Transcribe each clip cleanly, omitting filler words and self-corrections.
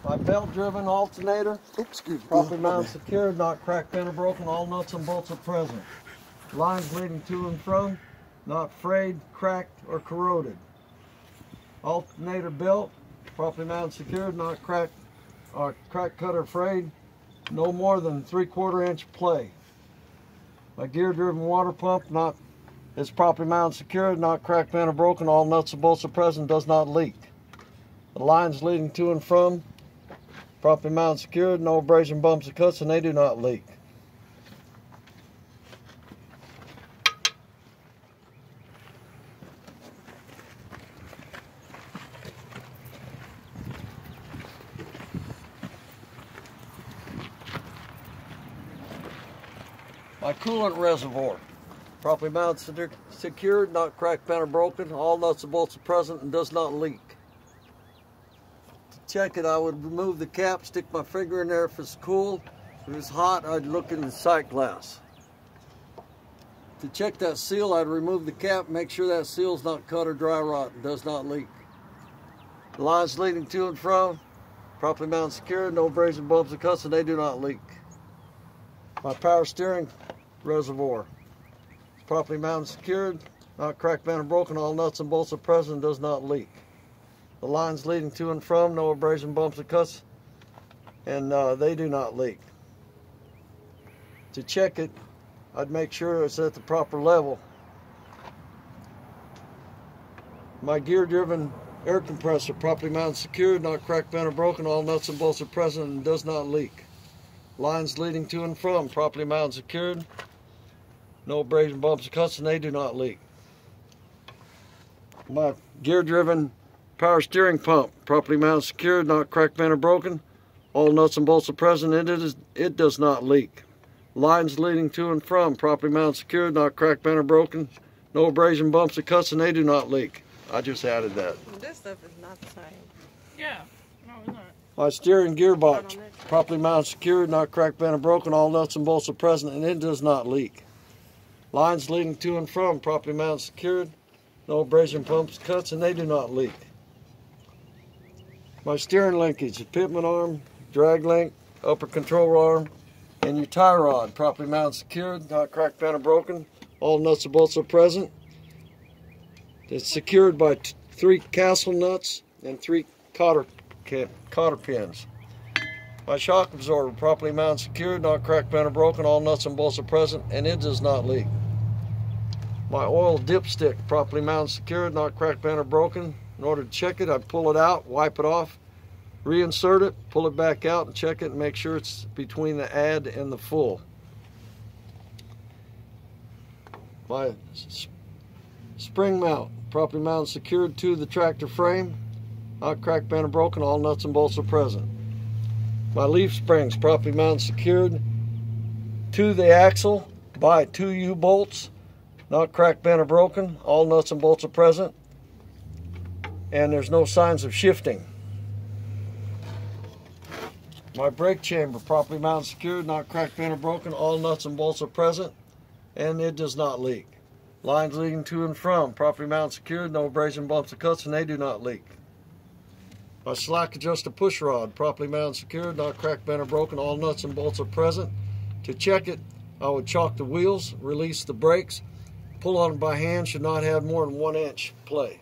My belt-driven alternator, properly mounted, secured, not cracked, bent, or broken. All nuts and bolts are present. Lines leading to and from, not frayed, cracked, or corroded. Alternator belt, properly mounted, secured, not cracked, crack, cut, or frayed. No more than 3/4 inch play. My gear-driven water pump, is properly mounted, secured, not cracked, bent, or broken. All nuts and bolts are present, does not leak. The lines leading to and from, properly mounted, secured, no abrasion, bumps, or cuts, and they do not leak. My coolant reservoir, properly mounted, secured, not cracked, bent, or broken. All nuts and bolts are present and does not leak. To check it, I would remove the cap, stick my finger in there if it's cool. If it was hot, I'd look in the sight glass. To check that seal, I'd remove the cap, make sure that seal's not cut or dry rot and does not leak. The lines leading to and from, properly mounted, secured, no abrasion, bumps, or cuts, and they do not leak. My power steering reservoir, properly mounted, secured, not cracked, bent, or broken. All nuts and bolts are present and does not leak. The lines leading to and from, no abrasion, bumps, or cuts, and they do not leak. To check it, I'd make sure it's at the proper level. My gear-driven air compressor, properly mounted, secured, not cracked, bent, or broken. All nuts and bolts are present and does not leak. Lines leading to and from, properly mounted, secured, no abrasion, bumps, or cuts, and they do not leak. My gear-driven power steering pump, properly mounted, secured, not cracked, bent, or broken. All nuts and bolts are present, and it does not leak. Lines leading to and from, properly mounted, secured, not cracked, bent, or broken. No abrasion, bumps, or cuts, and they do not leak. I just added that. This stuff is not the same. Yeah. No, it's not. My steering gearbox, properly mounted, secured, not cracked, bent, or broken. All nuts and bolts are present, and it does not leak. Lines leading to and from, properly mounted, secured, no abrasion, bumps, cuts, and they do not leak. My steering linkage, the pivot arm, drag link, upper control arm, and your tie rod, properly mounted, secured, not cracked, bent, or broken. All nuts and bolts are present. It's secured by 3 castle nuts and 3 cotter pins. My shock absorber, properly mounted, secured, not cracked, bent, or broken. All nuts and bolts are present, and it does not leak. My oil dipstick, properly mounted, secured, not cracked, bent, or broken. In order to check it, I pull it out, wipe it off, reinsert it, pull it back out, and check it and make sure it's between the add and the full. My spring mount, properly mounted, secured to the tractor frame, not cracked, bent, or broken. All nuts and bolts are present. My leaf springs, properly mounted, secured to the axle by 2 U-bolts, not cracked, bent, or broken. All nuts and bolts are present, and there's no signs of shifting. My brake chamber, properly mounted, secured, not cracked, bent, or broken. All nuts and bolts are present, and it does not leak. Lines leading to and from, properly mounted, secured, no abrasion, bumps, or cuts, and they do not leak. My slack adjuster push rod, properly mounted, secured, not cracked, bent, or broken. All nuts and bolts are present. To check it, I would chalk the wheels, release the brakes, pull on it by hand, should not have more than 1 inch play.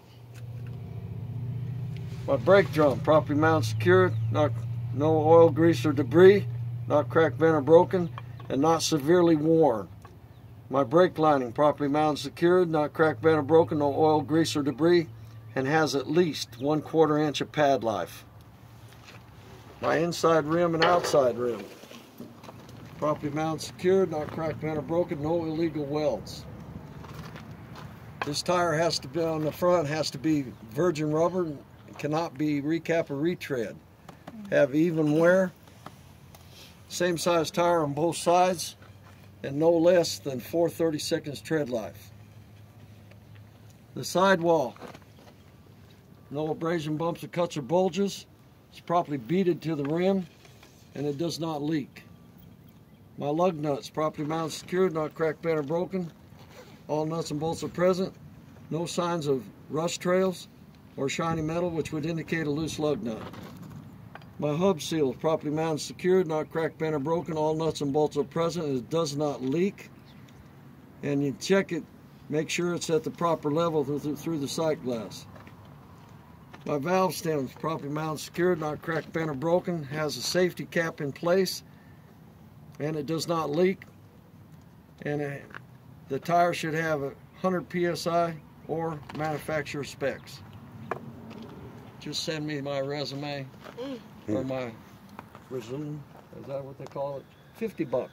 My brake drum, properly mounted, secured, no oil, grease, or debris, not cracked, bent, or broken, and not severely worn. My brake lining, properly mounted, secured, not cracked, bent, or broken, no oil, grease, or debris, and has at least 1/4 inch of pad life. My inside rim and outside rim, properly mounted, secured, not cracked, bent, or broken, no illegal welds. This tire has to be on the front, has to be virgin rubber, and cannot be recap or retread. Have even wear, same size tire on both sides, and no less than 4/32 tread life. The sidewall, no abrasion, bumps, or cuts, or bulges. It's properly beaded to the rim, and it does not leak. My lug nuts, properly mounted, secured, not cracked, bent, or broken. All nuts and bolts are present. No signs of rust trails or shiny metal, which would indicate a loose lug nut. My hub seal is properly mounted, secured, not cracked, bent, or broken. All nuts and bolts are present. It does not leak. And you check it, make sure it's at the proper level through the sight glass. My valve stem is properly mounted, secured, not cracked, bent, or broken. Has a safety cap in place, and it does not leak. And the tire should have 100 psi or manufacturer specs. Just send me my resume or my resume. Is that what they call it? $50.